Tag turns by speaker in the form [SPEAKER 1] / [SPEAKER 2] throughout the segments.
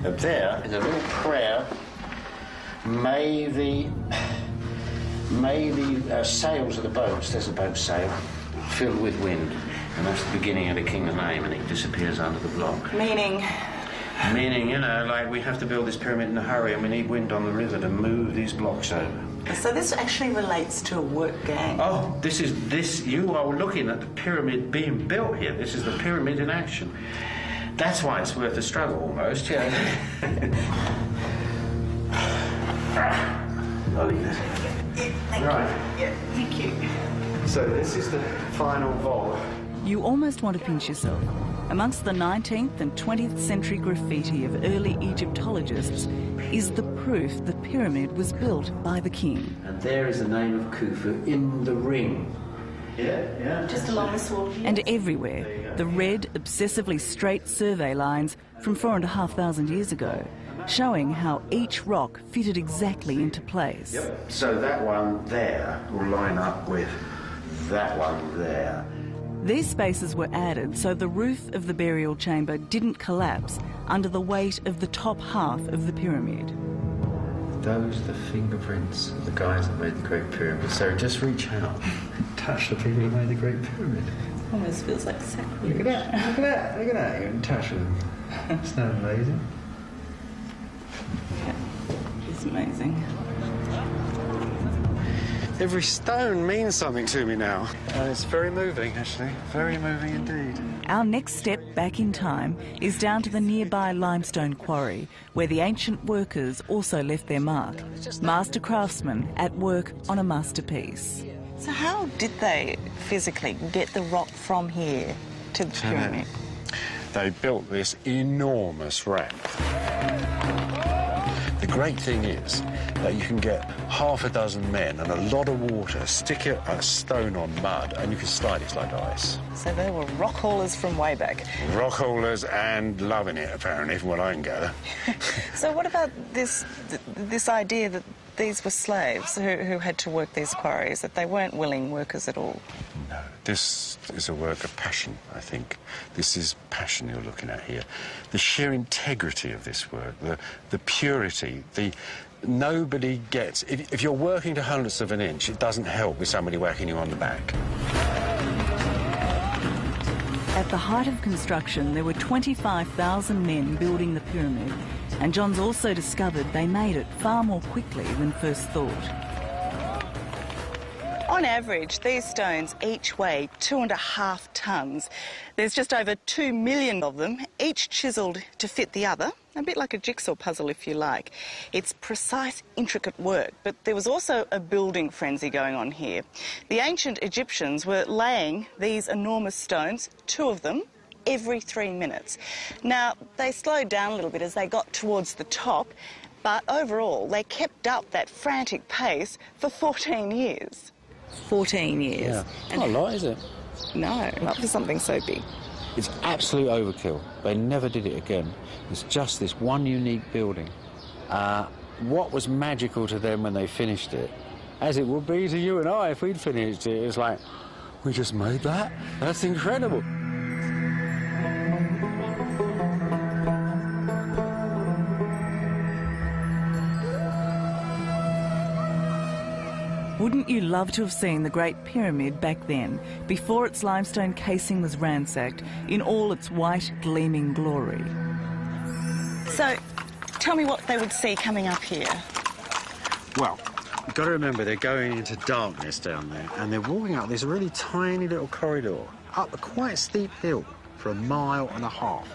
[SPEAKER 1] Up there is a little prayer. May the sails of the boats, there's a boat sail, filled with wind. And that's the beginning of the king's name, and it disappears under the block.
[SPEAKER 2] Meaning?
[SPEAKER 1] Meaning, you know, like we have to build this pyramid in a hurry and we need wind on the river to move these blocks over.
[SPEAKER 2] So this actually relates to a work gang.
[SPEAKER 1] Oh, you are looking at the pyramid being built here. This is the pyramid in action. That's why it's worth the struggle, almost, yeah. I'll leave it.
[SPEAKER 2] Right. Yeah, thank you.
[SPEAKER 1] So this is the final vault.
[SPEAKER 3] You almost want to pinch yourself. Amongst the 19th and 20th century graffiti of early Egyptologists is the proof the pyramid was built by the king.
[SPEAKER 1] And there is the name of Khufu in the ring. Yeah.
[SPEAKER 2] Just along this wall here.
[SPEAKER 3] And everywhere, the red, obsessively straight survey lines from 4,500 years ago, showing how each rock fitted exactly into place.
[SPEAKER 1] Yep. So that one there will line up with that one there.
[SPEAKER 3] These spaces were added so the roof of the burial chamber didn't collapse under the weight of the top half of the pyramid.
[SPEAKER 4] Those are the fingerprints of the guys that made the Great Pyramid. So just reach out, touch the people who made the Great Pyramid.
[SPEAKER 2] Almost feels like sacrilege.
[SPEAKER 4] Look at that, look at that, look at that. You're in touch with them. Isn't that amazing?
[SPEAKER 2] Yeah, it's amazing.
[SPEAKER 4] Every stone means something to me now. And it's very moving, actually. Very moving indeed.
[SPEAKER 3] Our next step back in time is down to the nearby limestone quarry, where the ancient workers also left their mark. Master craftsmen at work on a masterpiece.
[SPEAKER 2] So how did they physically get the rock from here to the pyramid?
[SPEAKER 5] They built this enormous ramp. The great thing is that you can get half a dozen men and a lot of water, stick a stone on mud, and you can slide it like ice.
[SPEAKER 2] So they were rock haulers from way back.
[SPEAKER 5] Rock haulers and loving it, apparently, from what I can gather.
[SPEAKER 2] So what about this idea that these were slaves who had to work these quarries, that they weren't willing workers at all?
[SPEAKER 5] No, this is a work of passion, I think. This is passion you're looking at here. The sheer integrity of this work, the purity, nobody gets... If you're working to hundredths of an inch, it doesn't help with somebody whacking you on the back.
[SPEAKER 3] At the height of construction, there were 25,000 men building the pyramid, and John's also discovered they made it far more quickly than first thought.
[SPEAKER 2] On average, these stones each weigh 2.5 tonnes. There's just over 2 million of them, each chiselled to fit the other, a bit like a jigsaw puzzle if you like. It's precise, intricate work, but there was also a building frenzy going on here. The ancient Egyptians were laying these enormous stones, 2 of them, every 3 minutes. Now, they slowed down a little bit as they got towards the top, but overall, they kept up that frantic pace for 14 years. 14 years.
[SPEAKER 5] Yeah, not a lot, is it?
[SPEAKER 2] No, not for something so big.
[SPEAKER 5] It's absolute overkill. They never did it again. It's just this one unique building. What was magical to them when they finished it, as it would be to you and I if we'd finished it, it's like, we just made that? That's incredible.
[SPEAKER 3] Wouldn't you love to have seen the Great Pyramid back then, before its limestone casing was ransacked, in all its white, gleaming glory?
[SPEAKER 2] So, tell me what they would see coming up here.
[SPEAKER 4] Well, you've got to remember they're going into darkness down there, and they're walking up this really tiny little corridor up a quite steep hill for 1.5 miles.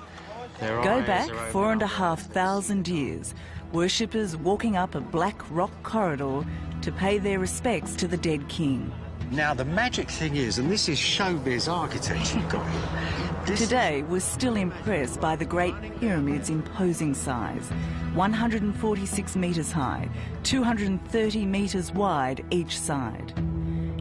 [SPEAKER 3] Go back 4,500 years, worshippers walking up a black rock corridor to pay their respects to the dead king.
[SPEAKER 4] Now, the magic thing is, and this is showbiz architecture you've got here.
[SPEAKER 3] Today, we're still impressed by the Great Pyramid's imposing size. 146 metres high, 230 metres wide each side.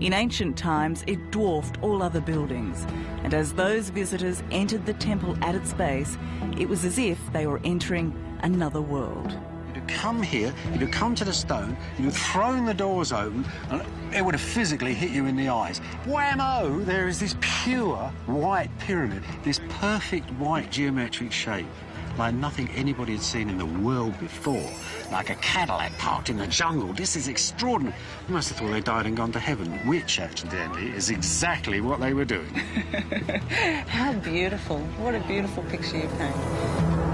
[SPEAKER 3] In ancient times, it dwarfed all other buildings, and as those visitors entered the temple at its base, it was as if they were entering another world.
[SPEAKER 4] You'd come here, you'd have come to the stone, you'd have thrown the doors open, and it would have physically hit you in the eyes. Whammo! There is this pure white pyramid, this perfect white geometric shape. like nothing anybody had seen in the world before. Like a Cadillac parked in the jungle. This is extraordinary. You must have thought they died and gone to heaven, which, accidentally, is exactly what they were doing.
[SPEAKER 2] How beautiful. What a beautiful picture you paint.